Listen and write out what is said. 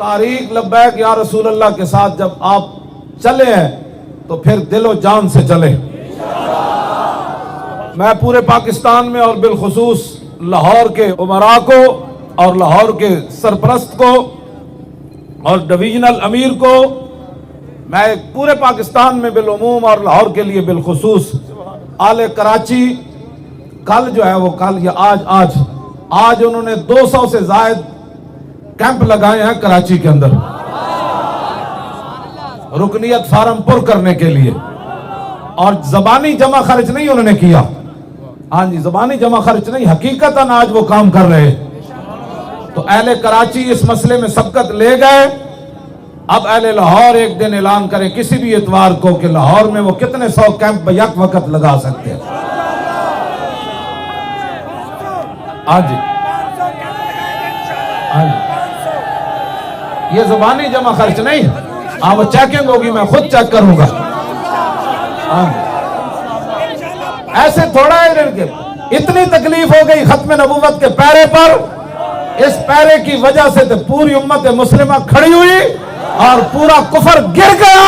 तारीख लब्बैक या रसूल अल्लाह के साथ जब आप चले हैं तो फिर दिलो जान से चले। मैं पूरे पाकिस्तान में और बिलखुसूस लाहौर के उमरा को और लाहौर के सरपरस्त को और डिवीजनल अमीर को, मैं पूरे पाकिस्तान में बिलउमूम और लाहौर के लिए बिलखुसूस आले कराची, कल जो है वो कल या आज उन्होंने 200 से जायद कैंप लगाए हैं कराची के अंदर रुकनियत फार्म पुर करने के लिए, और जबानी जमा खर्च नहीं उन्होंने किया। हाँ जी, जबानी जमा खर्च नहीं, हकीकतन आज वो काम कर रहे। तो अहले कराची इस मसले में सबकत ले गए। अब अहले लाहौर एक दिन ऐलान करें किसी भी इतवार को कि लाहौर में वो कितने 100 कैंप यक वक्त लगा सकते हैं। हाँ जी, हाँ जी, ये जुबानी जमा खर्च नहीं है। हाँ, वो चेकिंग होगी, मैं खुद चेक करूंगा। हाँ, ऐसे थोड़ा है इनके। इतनी तकलीफ हो गई खत्म नबूवत के पैरे पर, इस पैरे की वजह से तो पूरी उम्मत मुस्लिमा खड़ी हुई और पूरा कुफर गिर गया।